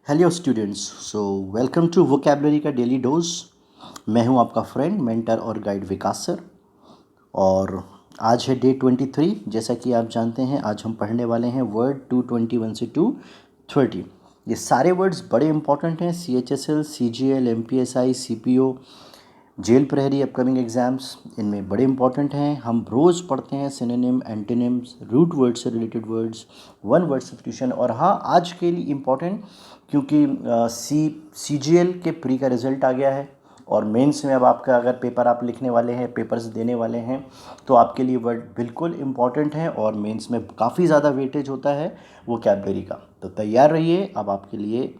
Hello students. So welcome to vocabulary का daily dose. मैं हूं आपका फ्रेंड मेंटर और गाइड विकास सर। और आज है डे 23। जैसा कि आप जानते हैं आज हम पढ़ने वाले हैं वर्ड 221 से 230। ये सारे वर्ड्स बड़े इंपॉर्टेंट हैं। CHSL, CGL, MPSI, CPO, jail प्रहरी अपकमिंग एग्जाम्स इनमें बड़े इंपॉर्टेंट हैं। हम रोज़ पढ़ते हैं सिनोनिम, एंटोनिम्स, रूट वर्ड से related words, one word substitution. और हाँ, आज के लिए इम्पॉर्टेंट क्योंकि CGL के प्री का रिजल्ट आ गया है और मेंस में अब आपका अगर पेपर आप लिखने वाले हैं, पेपर्स देने वाले हैं, तो आपके लिए वर्ड बिल्कुल इम्पॉर्टेंट है और मेंस में काफ़ी ज़्यादा वेटेज होता है वोकैबलरी का। तो तैयार रहिए। अब आपके लिए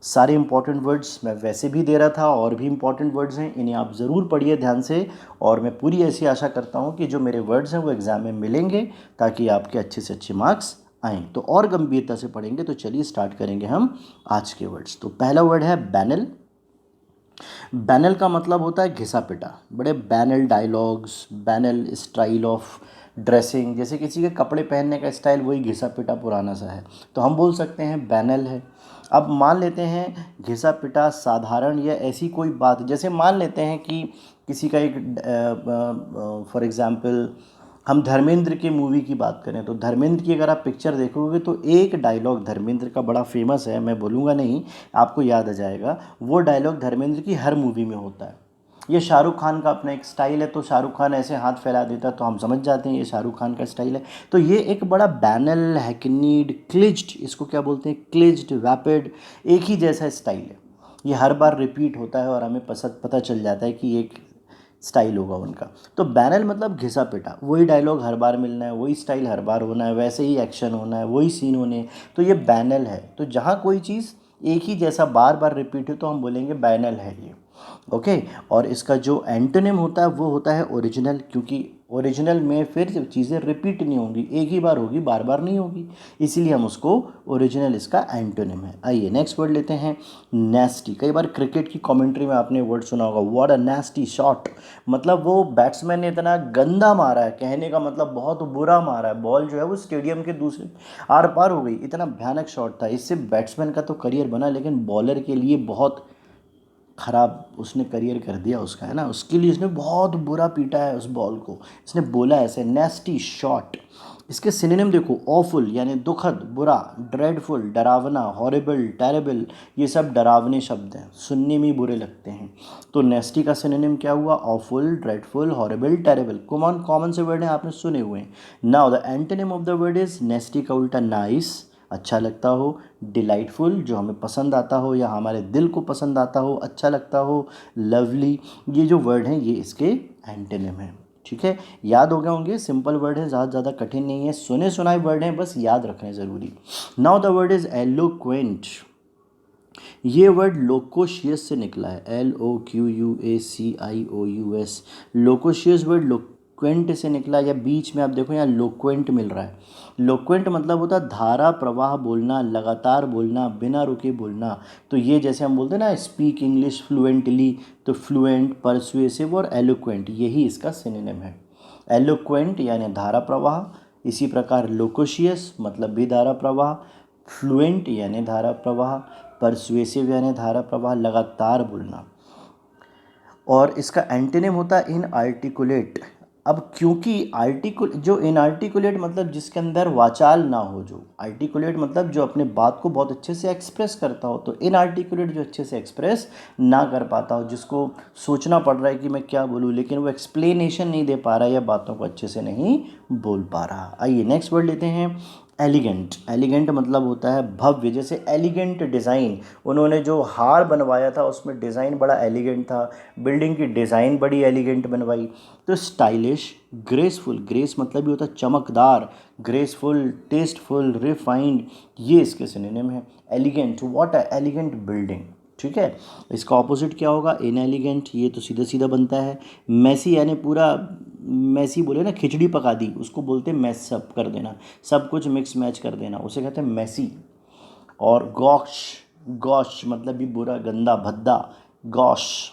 सारे इंपॉर्टेंट वर्ड्स मैं वैसे भी दे रहा था और भी इंपॉर्टेंट वर्ड्स हैं, इन्हें आप ज़रूर पढ़िए ध्यान से। और मैं पूरी ऐसी आशा करता हूँ कि जो मेरे वर्ड्स हैं वो एग्ज़ाम में मिलेंगे ताकि आपके अच्छे से अच्छे मार्क्स आएँ। तो और गंभीरता से पढ़ेंगे। तो चलिए स्टार्ट करेंगे हम आज के वर्ड्स। तो पहला वर्ड है बैनल। बैनल का मतलब होता है घिसा पिटा। बड़े banal dialogues, banal style of dressing, जैसे किसी के कपड़े पहनने का स्टाइल वही घिसा पिटा पुराना सा है, तो हम बोल सकते हैं बैनल है। अब मान लेते हैं घिसा पिटा साधारण या ऐसी कोई बात, जैसे मान लेते हैं कि किसी का एक फॉर एग्ज़ाम्पल हम धर्मेंद्र की मूवी की बात करें तो धर्मेंद्र की अगर आप पिक्चर देखोगे तो एक डायलॉग धर्मेंद्र का बड़ा फेमस है, मैं बोलूँगा नहीं, आपको याद आ जाएगा। वो डायलॉग धर्मेंद्र की हर मूवी में होता है। ये शाहरुख खान का अपना एक स्टाइल है, तो शाहरुख खान ऐसे हाथ फैला देता है तो हम समझ जाते हैं ये शाहरुख खान का स्टाइल है। तो ये एक बड़ा बैनल, हैकनीड, क्लिज्ड, इसको क्या बोलते हैं, क्लिज्ड, वैपिड, एक ही जैसा स्टाइल है। ये हर बार रिपीट होता है और हमें पता चल जाता है कि एक स्टाइल होगा उनका। तो बैनल मतलब घिसा पिटा, वही डायलॉग हर बार मिलना है, वही स्टाइल हर बार होना है, वैसे ही एक्शन होना है, वही सीन होने हैं, तो ये बैनल है। तो जहाँ कोई चीज़ एक ही जैसा बार बार रिपीट हो तो हम बोलेंगे बैनल है ये। ओके। और इसका जो एंटोनिम होता है वो होता है ओरिजिनल, क्योंकि ओरिजिनल में फिर चीज़ें रिपीट नहीं होंगी, एक ही बार होगी, बार बार नहीं होगी, इसीलिए हम उसको ओरिजिनल इसका एंटोनिम है। आइए नेक्स्ट वर्ड लेते हैं, नेस्टी। कई बार क्रिकेट की कमेंट्री में आपने वर्ड सुना होगा, व्हाट अ नेस्टी शॉट। मतलब वो बैट्समैन ने इतना गंदा मारा है, कहने का मतलब बहुत बुरा मारा है, बॉल जो है वो स्टेडियम के दूसरे आर पार हो गई, इतना भयानक शॉट था। इससे बैट्समैन का तो करियर बना, लेकिन बॉलर के लिए बहुत खराब उसने करियर कर दिया उसका, है ना। उसके लिए उसने बहुत बुरा पीटा है उस बॉल को, इसने बोला ऐसे नेस्टी शॉट। इसके सिनोनिम देखो, ऑफुल यानी दुखद, बुरा, ड्रेडफुल, डरावना, हॉरिबल, टेरेबल, ये सब डरावने शब्द हैं, सुनने में ही बुरे लगते हैं। तो नेस्टी का सिनोनिम क्या हुआ, awful, dreadful, horrible, terrible. Common common से वर्ड हैं, आपने सुने हुए हैं। Now the antonym of the word is nasty का उल्टा नाइस, अच्छा लगता हो, डिलाइटफुल, जो हमें पसंद आता हो या हमारे दिल को पसंद आता हो, अच्छा लगता हो, लवली, ये जो वर्ड हैं ये इसके एंटोनिम हैं। ठीक है, याद हो गए होंगे, सिंपल वर्ड है, ज़्यादा कठिन नहीं है, सुने सुनाए वर्ड हैं, बस याद रखने ज़रूरी। Now the word is eloquent. ये वर्ड लोकोशियस से निकला है, LOQUACIOUS। लोकोशियस वर्ड लोक्वेंट से निकला, या बीच में आप देखो यहाँ लोक्वेंट मिल रहा है। लोक्वेंट मतलब होता है धारा प्रवाह बोलना, लगातार बोलना, बिना रुके बोलना। तो ये जैसे हम बोलते हैं ना स्पीक इंग्लिश फ्लुएंटली, तो फ्लुएंट, परसुएसिव और एलोक्वेंट, यही इसका सिनोनिम है। एलोक्वेंट यानी धारा प्रवाह, इसी प्रकार लोकोशियस मतलब भी धारा प्रवाह, फ्लुएंट यानी धारा प्रवाह, परसुएसिव यानी धारा प्रवाह, लगातार बोलना। और इसका एंटोनिम होता है इनआर्टिकुलेट। अब क्योंकि जो इनआर्टिकुलेट मतलब जिसके अंदर वाचाल ना हो, जो आर्टिकुलेट मतलब जो अपने बात को बहुत अच्छे से एक्सप्रेस करता हो, तो इनआर्टिकुलेट जो अच्छे से एक्सप्रेस ना कर पाता हो, जिसको सोचना पड़ रहा है कि मैं क्या बोलूँ लेकिन वो एक्सप्लेनेशन नहीं दे पा रहा है या बातों को अच्छे से नहीं बोल पा रहा। आइए नेक्स्ट वर्ड लेते हैं, एलिगेंट। एलिगेंट मतलब होता है भव्य, जैसे एलिगेंट डिज़ाइन, उन्होंने जो हार बनवाया था उसमें डिज़ाइन बड़ा एलिगेंट था, बिल्डिंग की डिज़ाइन बड़ी एलिगेंट बनवाई। तो स्टाइलिश, ग्रेसफुल, ग्रेस मतलब भी होता है चमकदार, ग्रेसफुल, टेस्टफुल, रिफाइंड, ये इसके सिनोनिम है। Elegant, what a elegant building. ठीक है, इसका ऑपोजिट क्या होगा, इनएलिगेंट, ये तो सीधा सीधा बनता है। मैसी यानी पूरा, मैसी बोले ना खिचड़ी पका दी, उसको बोलते हैं मैस अप कर देना, सब कुछ मिक्स मैच कर देना, उसे कहते हैं मैसी। और गॉश, गॉश मतलब भी बुरा, गंदा, भद्दा, गॉश।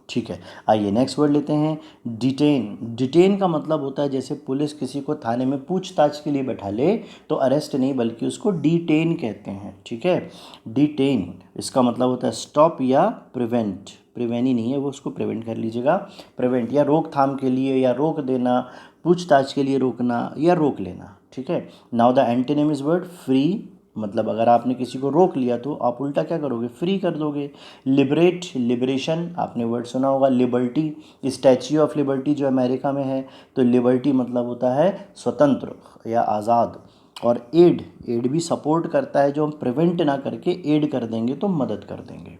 ठीक है, आइए नेक्स्ट वर्ड लेते हैं, डिटेन। डिटेन का मतलब होता है जैसे पुलिस किसी को थाने में पूछताछ के लिए बैठा ले तो अरेस्ट नहीं बल्कि उसको डिटेन कहते हैं। ठीक है, डिटेन इसका मतलब होता है स्टॉप या प्रिवेंट, प्रिवेनी नहीं है वो, उसको प्रिवेंट कर लीजिएगा, प्रिवेंट या रोकथाम के लिए या रोक देना, पूछताछ के लिए रोकना या रोक लेना। ठीक है, now the antonym is word free, मतलब अगर आपने किसी को रोक लिया तो आप उल्टा क्या करोगे, फ्री कर दोगे। लिबरेट, लिबरेशन आपने वर्ड सुना होगा। लिबर्टी, स्टैच्यू ऑफ लिबर्टी जो अमेरिका में है, तो लिबर्टी मतलब होता है स्वतंत्र या आज़ाद। और एड, एड भी सपोर्ट करता है, जो हम प्रिवेंट ना करके एड कर देंगे तो मदद कर देंगे।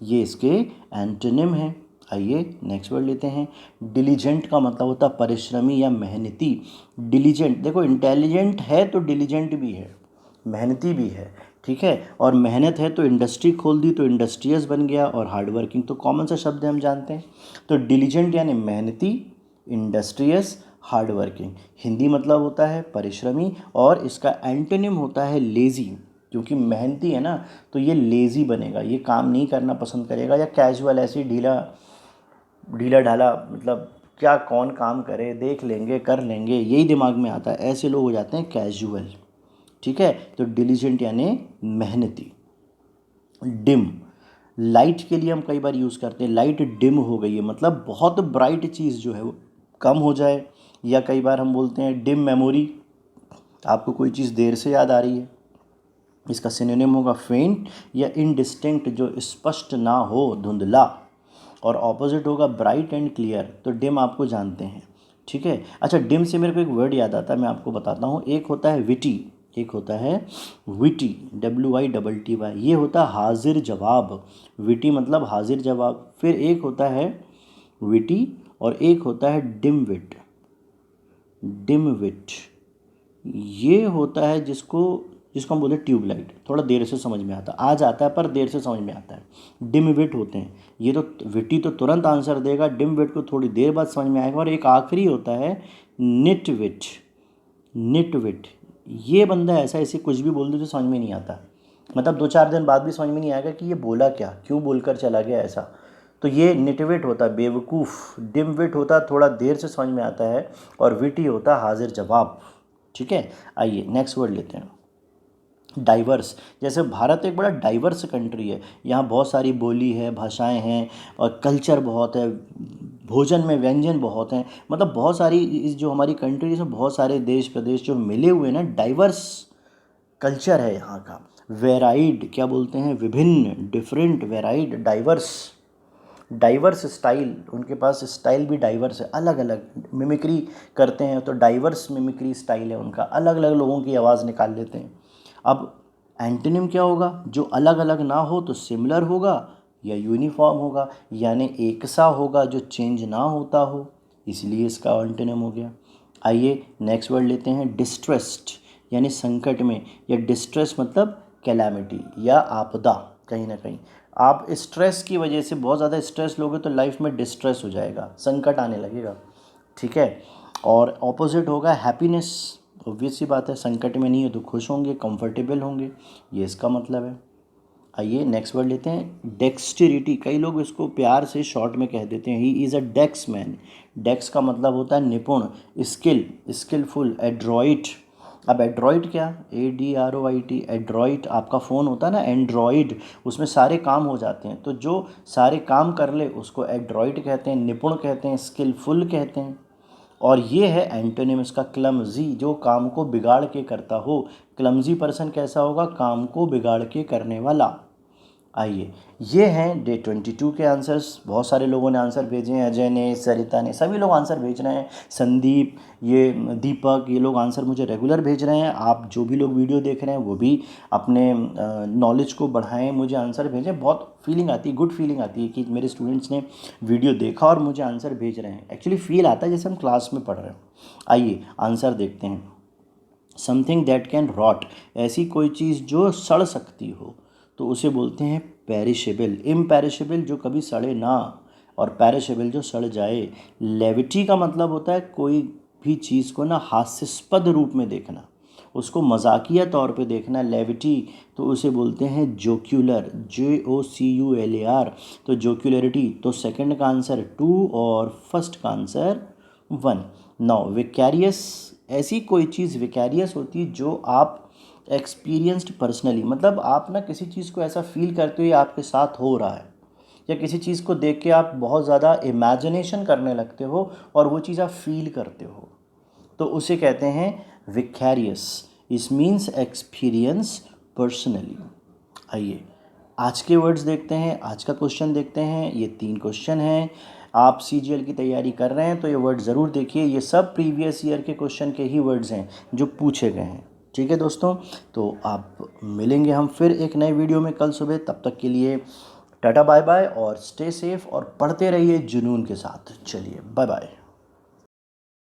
ये इसके एंटोनिम है। आइए नेक्स्ट वर्ड लेते हैं, डिलीजेंट का मतलब होता है परिश्रमी या मेहनती। डिलीजेंट देखो, इंटेलिजेंट है तो डिलीजेंट भी है, मेहनती भी है। ठीक है, और मेहनत है तो इंडस्ट्री खोल दी तो इंडस्ट्रियस बन गया, और हार्ड वर्किंग तो कॉमन सा शब्द है, हम जानते हैं। तो डिलीजेंट यानी मेहनती, इंडस्ट्रियस, हार्ड वर्किंग। हिंदी मतलब होता है परिश्रमी, और इसका एंटोनिम होता है लेज़ी, क्योंकि मेहनती है ना तो ये लेज़ी बनेगा, ये काम नहीं करना पसंद करेगा, या कैजुअल ऐसे ढीला ढीला ढाला, मतलब क्या कौन काम करे, देख लेंगे कर लेंगे, यही दिमाग में आता है, ऐसे लोग हो जाते हैं कैजुअल। ठीक है, तो डिलीजेंट यानी मेहनती। डिम, लाइट के लिए हम कई बार यूज़ करते हैं, लाइट डिम हो गई है, मतलब बहुत ब्राइट चीज़ जो है वो कम हो जाए। या कई बार हम बोलते हैं डिम मेमोरी, आपको कोई चीज़ देर से याद आ रही है, इसका सिनोनिम होगा फेंट या इनडिस्टिंक्ट, जो स्पष्ट ना हो, धुंधला। और ऑपोजिट होगा ब्राइट एंड क्लियर, तो डिम आपको जानते हैं। ठीक है, अच्छा डिम से मेरे को एक वर्ड याद आता है, मैं आपको बताता हूँ। एक होता है विटी, एक होता है विटी, WITTY, ये होता है हाजिर जवाब। विटी मतलब हाजिर जवाब। फिर एक होता है विटी और एक होता है डिम विट। डिम विट ये होता है जिसको जिसको हम बोलते हैं ट्यूबलाइट, थोड़ा देर से समझ में आता, आ जाता है पर देर से समझ में आता है। डिम विट होते हैं ये, तो विटी तो तुरंत आंसर देगा, डिम विट को थोड़ी देर बाद समझ में आएगा। और एक आखिरी होता है निट विट। निट विट ये बंदा ऐसा, ऐसे कुछ भी बोल दे तो समझ में नहीं आता, मतलब 2-4 दिन बाद भी समझ में नहीं आएगा कि ये बोला क्या, क्यों बोलकर चला गया ऐसा। तो ये निटविट होता है बेवकूफ़, डिम विट होता है थोड़ा देर से समझ में आता है, और विटी होता है हाजिर जवाब। ठीक है, आइए नेक्स्ट वर्ड लेते हैं, डाइवर्स। जैसे भारत एक बड़ा डाइवर्स कंट्री है, यहाँ बहुत सारी बोली है, भाषाएं हैं, और कल्चर बहुत है, भोजन में व्यंजन बहुत हैं, मतलब बहुत सारी इस जो हमारी कंट्री है, बहुत सारे देश प्रदेश जो मिले हुए हैं ना, डाइवर्स कल्चर है यहाँ का। वेराइड क्या बोलते हैं, विभिन्न, different, varied, diverse. Diverse style, उनके पास स्टाइल भी डाइवर्स है, अलग अलग मिमिक्री करते हैं, तो डाइवर्स मिमिक्री स्टाइल है उनका, अलग अलग लोगों की आवाज़ निकाल लेते हैं। अब एंटोनिम क्या होगा, जो अलग अलग ना हो तो सिमिलर होगा या यूनिफॉर्म होगा, यानी एक सा होगा जो चेंज ना होता हो, इसलिए इसका एंटोनिम हो गया। आइए नेक्स्ट वर्ड लेते हैं, डिस्ट्रेस्ड यानी संकट में, या डिस्ट्रेस मतलब कैलामिटी या आपदा। कहीं ना कहीं आप स्ट्रेस की वजह से बहुत ज़्यादा स्ट्रेस लोगे तो लाइफ में डिस्ट्रेस हो जाएगा, संकट आने लगेगा। ठीक है, और ऑपोजिट होगा हैप्पीनेस, ऑब्वियस सी बात है, संकट में नहीं है तो खुश होंगे, कंफर्टेबल होंगे, ये इसका मतलब है। आइए नेक्स्ट वर्ड लेते हैं, डेक्सटेरिटी। कई लोग इसको प्यार से शॉर्ट में कह देते हैं, he is a desks man. डेक्स का मतलब होता है निपुण, स्किल, स्किलफुल, एड्रॉइट। अब एड्रॉइड क्या, ADROIT, एड्रॉइड आपका फ़ोन होता है ना एंड्रॉइड, उसमें सारे काम हो जाते हैं, तो जो सारे काम कर ले उसको एड्रॉइड कहते हैं, निपुण कहते हैं, स्किलफुल कहते हैं। और ये है एंटोनिम इसका क्लमजी, जो काम को बिगाड़ के करता हो। क्लमजी पर्सन कैसा होगा, काम को बिगाड़ के करने वाला। आइए ये हैं डे 22 के आंसर्स। बहुत सारे लोगों ने आंसर भेजे हैं, अजय ने, सरिता ने, सभी लोग आंसर भेज रहे हैं, संदीप, ये दीपक, ये लोग आंसर मुझे रेगुलर भेज रहे हैं। आप जो भी लोग वीडियो देख रहे हैं वो भी अपने नॉलेज को बढ़ाएं, मुझे आंसर भेजें। बहुत फीलिंग आती है, गुड फीलिंग आती है कि मेरे स्टूडेंट्स ने वीडियो देखा और मुझे आंसर भेज रहे हैं। एक्चुअली फील आता है जैसे हम क्लास में पढ़ रहे हैं। आइए आंसर देखते हैं। समथिंग दैट कैन रॉट, ऐसी कोई चीज़ जो सड़ सकती हो तो उसे बोलते हैं पेरिशेबल। इम्पेरिशेबल जो कभी सड़े ना, और पेरिशेबल जो सड़ जाए। लेविटी का मतलब होता है कोई भी चीज़ को ना हास्यास्पद रूप में देखना, उसको मजाकिया तौर पे देखना लेविटी तो उसे बोलते हैं जोक्यूलर, JOCULAR, तो जोक्यूलरिटी। तो सेकंड का आंसर 2 और फर्स्ट का आंसर 1। नाउ विकैरियस, ऐसी कोई चीज़ विकैरियस होती है जो आप एक्सपीरियंस्ड पर्सनली, मतलब आप ना किसी चीज़ को ऐसा फील करते हो ये आपके साथ हो रहा है, या किसी चीज़ को देख के आप बहुत ज़्यादा इमेजिनेशन करने लगते हो और वो चीज़ आप फील करते हो, तो उसे कहते हैं विकैरियस। इस मीन्स एक्सपीरियंस पर्सनली। आइए आज के वर्ड्स देखते हैं, आज का क्वेश्चन देखते हैं। ये 3 क्वेश्चन हैं। आप CGL की तैयारी कर रहे हैं तो ये वर्ड ज़रूर देखिए, ये सब प्रीवियस ईयर के क्वेश्चन के ही वर्ड्स हैं जो पूछे गए हैं। ठीक है दोस्तों, तो आप मिलेंगे हम फिर एक नए वीडियो में कल सुबह। तब तक के लिए टाटा बाय बाय और स्टे सेफ और पढ़ते रहिए जुनून के साथ। चलिए बाय बाय।